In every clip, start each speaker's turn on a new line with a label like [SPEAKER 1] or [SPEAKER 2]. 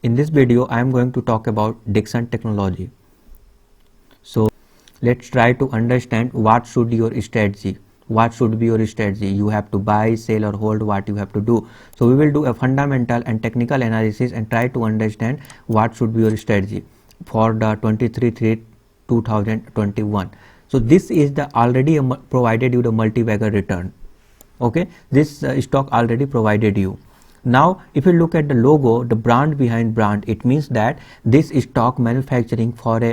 [SPEAKER 1] In this video, I am going to talk about Dixon technology. So let's try to understand what should your strategy. What should be your strategy? You have to buy, sell, or hold. What you have to do. So we will do a fundamental and technical analysis and try to understand what should be your strategy for the 23/3/2021. So this is the already provided you the multi-bagger return. Okay, this stock already provided you. Now if you look at the logo, the brand behind brand, it means that this stock manufacturing for a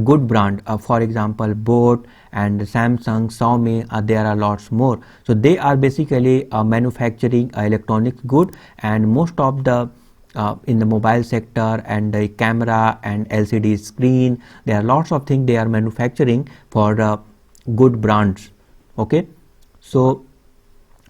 [SPEAKER 1] good brand, for example Boat and Samsung, Xiaomi, there are lots more. So they are basically manufacturing electronics good, and most of the in the mobile sector and the camera and LCD screen, there are lots of things they are manufacturing for good brands. Okay, so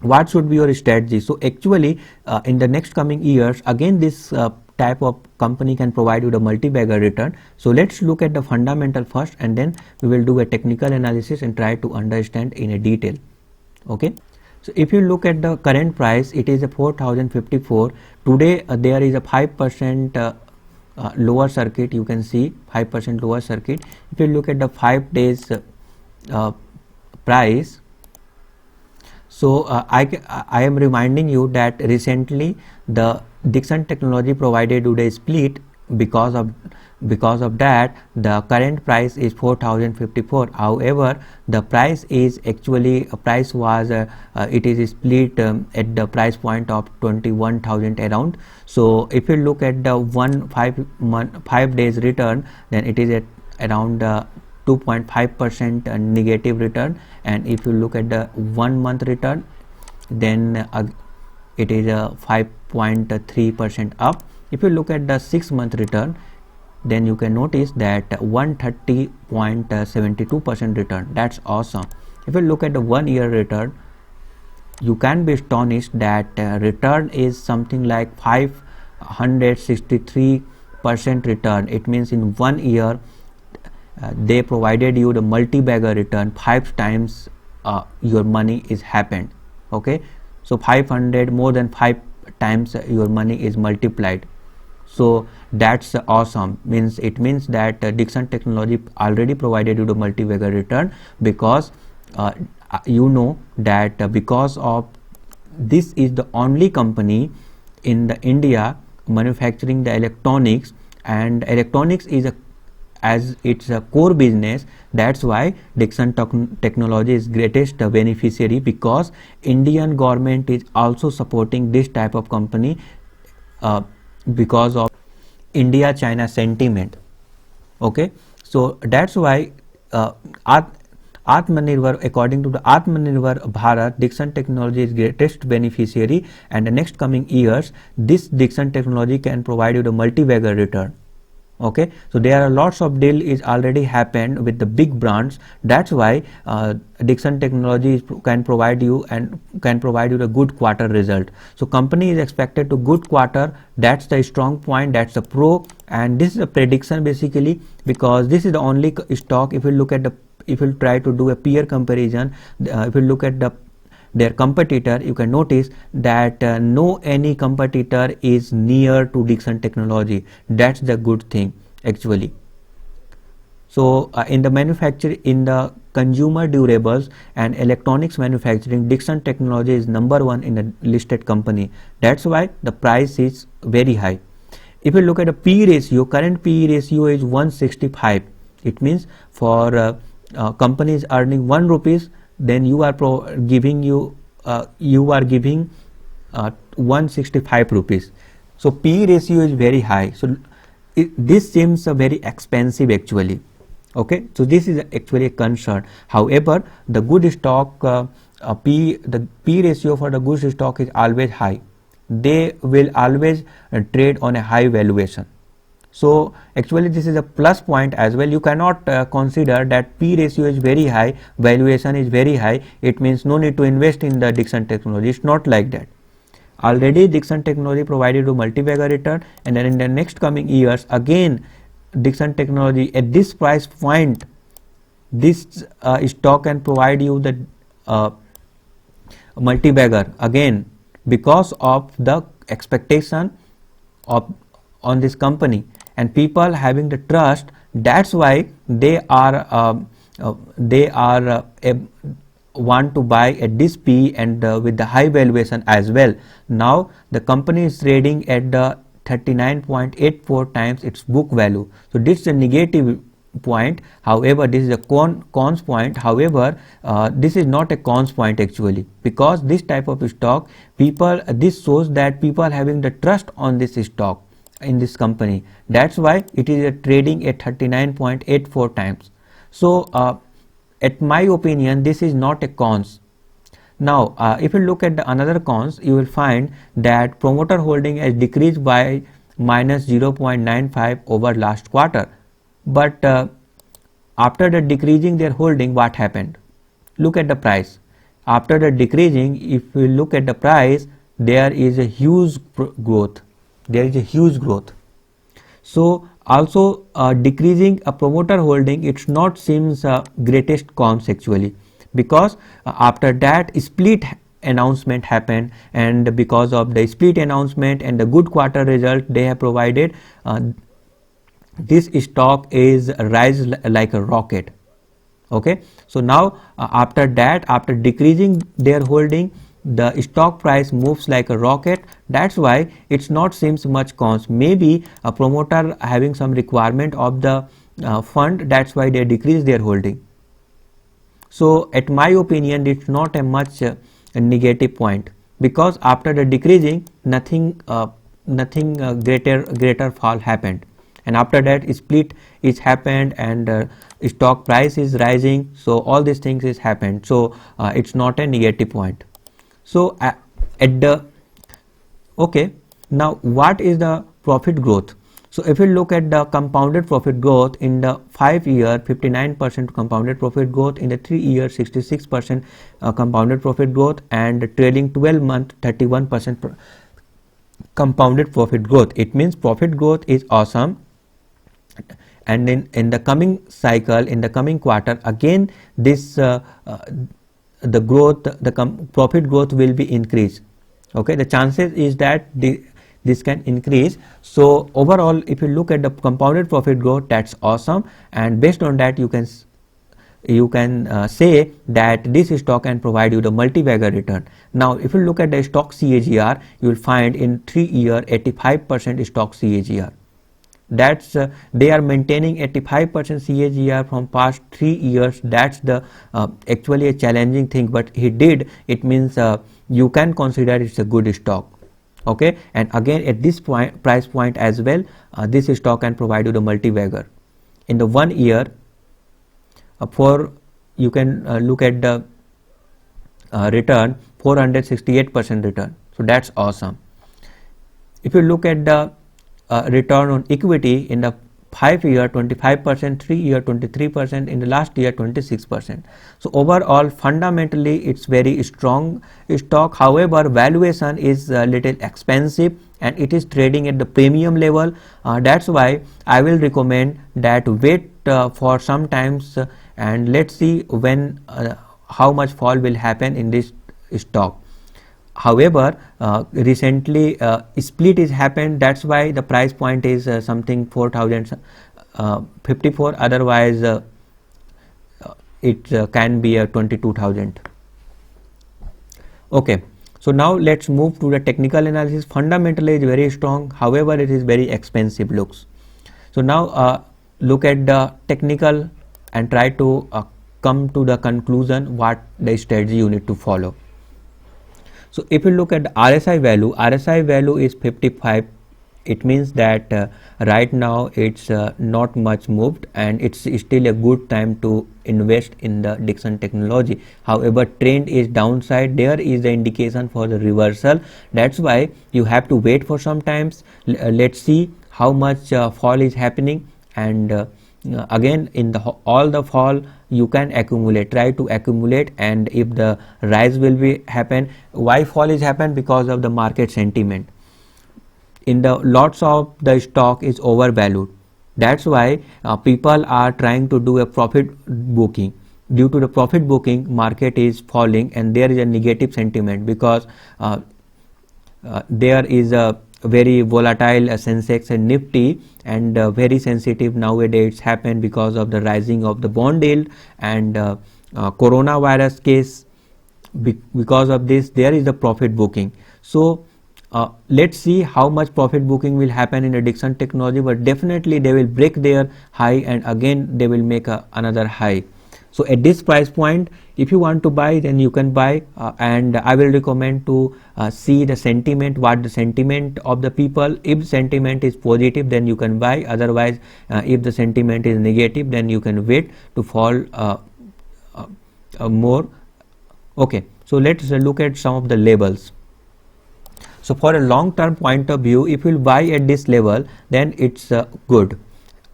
[SPEAKER 1] what should be your strategy? So actually in the next coming years, again this type of company can provide you the multi-bagger return. So let's look at the fundamental first, and then we will do a technical analysis and try to understand in a detail. Okay, so if you look at the current price, it is a 4054. Today there is a 5% lower circuit. You can see 5% lower circuit. If you look at the 5 days price, so I am reminding you that recently the Dixon technology provided today split. Because of that, the current price is 4054. However, the price is actually price was it is split at the price point of 21,000 around. So if you look at the 5 days return, then it is at around 2.5% negative return, and if you look at the 1 month return, then it is a 5.3% up. If you look at the 6 month return, then you can notice that 130.72% return. That's awesome. If you look at the 1 year return, you can be astonished that return is something like 563% return. It means in 1 year they provided you the multi-bagger return 5 times your money is happened. Okay, so 500 more than 5 times your money is multiplied. So that's awesome. It means that Dixon technology already provided you the multi-bagger return, because you know that because of this is the only company in the India manufacturing the electronics, and electronics is as it's a core business. That's why Dixon technology is greatest beneficiary, because Indian government is also supporting this type of company because of India-China sentiment. Okay, so that's why Atmanirbhar, according to the Atmanirbhar Bharat, Dixon technology is greatest beneficiary, and the next coming years this Dixon technology can provide you the multi-bagger return. Okay, so there are lots of deal is already happened with the big brands. That's why Dixon technology can provide you the good quarter result. So company is expected to good quarter. That's the strong point, that's the pro, and this is a prediction basically, because this is the only stock. If you try to do a peer comparison, if you look at their competitor, you can notice that no any competitor is near to Dixon technology. That's the good thing actually. So in the consumer durables and electronics manufacturing, Dixon technology is number 1 in the listed company. That's why the price is very high. If you look at the P ratio, current P ratio is 165. It means for companies earning 1 rupees, then you are giving 165 rupees. So P ratio is very high. So this seems very expensive actually. Okay, so this is actually a concern. However, the good stock the P ratio for the good stock is always high. They will always trade on a high valuation. So actually this is a plus point as well. You cannot consider that P ratio is very high, valuation is very high, it means no need to invest in the Dixon technology. It's not like that. Already Dixon technology provided a multi-bagger return, and then in the next coming years again Dixon technology at this price point, this stock can provide you the multi-bagger again, because of the expectation of on this company, and people having the trust, that's why they are want to buy at this P and with the high valuation as well. Now the company is trading at the 39.84 times its book value. So this is a negative point. However, this is a cons point. However, this is not a cons point actually, because this type of stock, this shows that people having the trust on this stock in this company. That's why it is trading at 39.84 times. So at my opinion, this is not a cons. Now if you look at the another cons, you will find that promoter holding has decreased by minus 0.95 over last quarter. But after the decreasing their holding, what happened? Look at the price. After the decreasing, if you look at the price, there is a huge growth. There is a huge growth. So also decreasing a promoter holding, it's not seems greatest cons actually, because after that split announcement happened, and because of the split announcement and the good quarter result they have provided, this stock is rise like a rocket. Okay, so now after that, after decreasing their holding, the stock price moves like a rocket. That's why it's not seems much cons. Maybe a promoter having some requirement of the fund, that's why they decrease their holding. So at my opinion, it's not a much negative point, because after the decreasing, nothing greater fall happened, and after that split is happened, and stock price is rising. So all these things is happened. So it's not a negative point. So okay, now what is the profit growth? So if you look at the compounded profit growth in the 5 year, 59% compounded profit growth, in the 3 year 66% compounded profit growth, and trailing 12 month 31% compounded profit growth. It means profit growth is awesome, and in the coming cycle, in the coming quarter, again this the growth, profit growth will be increased. Okay, the chances is that this can increase. So overall, if you look at the compounded profit growth, that's awesome, and based on that you can say that this stock can provide you the multi-bagger return. Now if you look at the stock CAGR, you will find in 3 year 85% stock CAGR. That's they are maintaining 85% CAGR from past 3 years. That's the actually a challenging thing, but he did. It means you can consider it's a good stock. Okay, and again at this price point as well, this stock can provide you the multi-bagger. In the 1 year, for you can look at the return, 468% return. So that's awesome. If you look at the return on equity in the 5 year 25%, 3 year 23%, in the last year 26%. So overall fundamentally it's very strong stock. However, valuation is a little expensive and it is trading at the premium level. That's why I will recommend that wait for some times and let's see when how much fall will happen in this stock. However, recently split is happened, that's why the price point is something 4,054, otherwise it can be a 22,000. Okay, so now let's move to the technical analysis. Fundamentally is very strong, however it is very expensive looks. So now look at the technical and try to come to the conclusion what the strategy you need to follow. So if you look at the RSI value is 55. It means that right now it's not much moved and it's still a good time to invest in the Dixon Technology. However, trend is downside. There is the indication for the reversal. That's why you have to wait for some times. Let's see how much fall is happening, and again in the all the fall you can accumulate, try to accumulate, and if the rise will be happen. Why fall is happen? Because of the market sentiment. In the lots of the stock is overvalued. That's why people are trying to do a profit booking. Due to the profit booking, market is falling and there is a negative sentiment because there is a very volatile Sensex and Nifty, and very sensitive nowadays happen because of the rising of the bond yield and coronavirus case. Because of this, there is the profit booking. So let's see how much profit booking will happen in the Dixon Technology, but definitely they will break their high and again they will make another high. So at this price point, if you want to buy, then you can buy, and I will recommend to see the sentiment, what the sentiment of the people. If sentiment is positive, then you can buy. Otherwise, if the sentiment is negative, then you can wait to fall more. Okay, so let's look at some of the levels. So for a long term point of view, if you buy at this level, then it's good.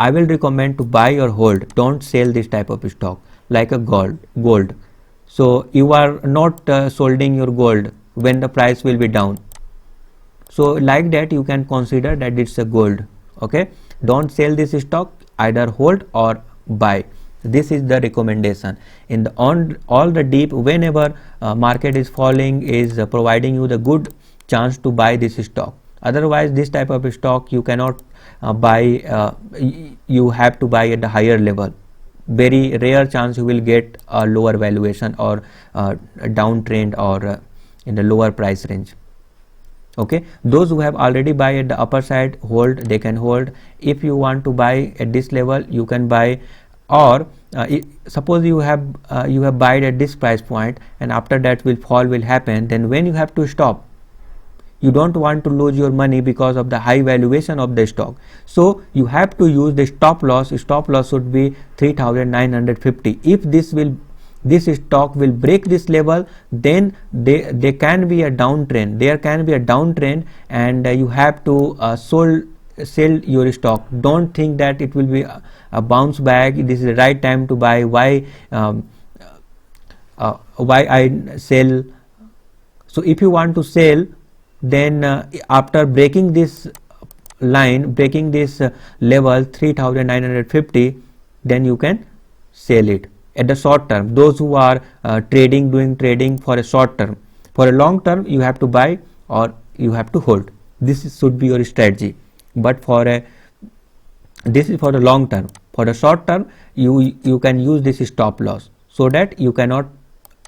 [SPEAKER 1] I will recommend to buy or hold. Don't sell this type of stock like a gold. So you are not holding your gold when the price will be down. So like that you can consider that it's a gold. Okay, don't sell this stock, either hold or buy. This is the recommendation. In the on all the deep, whenever market is falling, is providing you the good chance to buy this stock. Otherwise, this type of stock you cannot buy. You have to buy at the higher level. Very rare chance you will get a lower valuation or a downtrend or in the lower price range. Okay, those who have already buy at the upper side, hold, they can hold. If you want to buy at this level, you can buy. Or suppose you have buy at this price point and after that fall will happen, then when you have to stop, you don't want to lose your money because of the high valuation of the stock. So you have to use the stop loss. Stop loss should be 3,950. If this stock will break this level, then there can be a downtrend. There can be a downtrend, and you have to sell your stock. Don't think that it will be a bounce back. This is the right time to buy. Why I sell? So if you want to sell, then after breaking this line, breaking this level 3,950, then you can sell it at the short term. Those who are doing trading for a short term. For a long term, you have to buy or you have to hold. This should be your strategy. But this is for the long term. For the short term, you can use this stop loss so that you cannot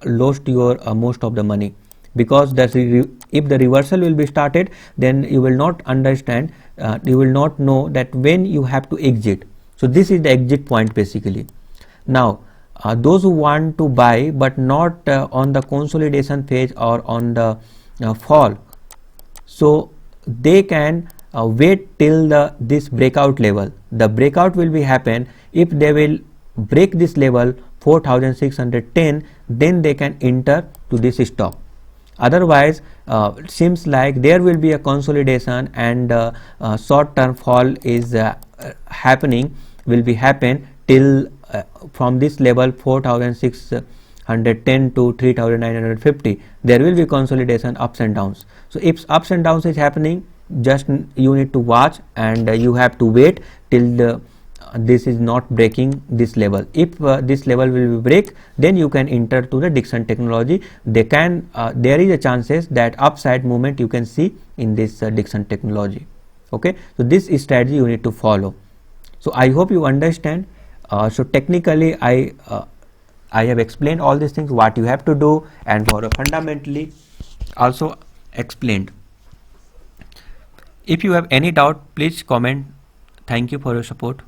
[SPEAKER 1] lose your most of the money. Because if the reversal will be started, then you will not understand, you will not know that when you have to exit. So this is the exit point basically. Now those who want to buy but not on the consolidation phase or on the fall, so they can wait till this breakout level. The breakout will be happen if they will break this level 4,610, then they can enter to this stock. Otherwise, seems like there will be a consolidation and short term fall is will be happen till from this level 4,610 to 3,950. There will be consolidation, ups and downs. So if ups and downs is happening, just you need to watch and you have to wait till this is not breaking this level. If this level will break, then you can enter to the Dixon Technology. There is a chances that upside movement you can see in this Dixon Technology. Okay, so this is strategy you need to follow. So I hope you understand. So technically I have explained all these things, what you have to do, and for fundamentally also explained. If you have any doubt, please comment. Thank you for your support.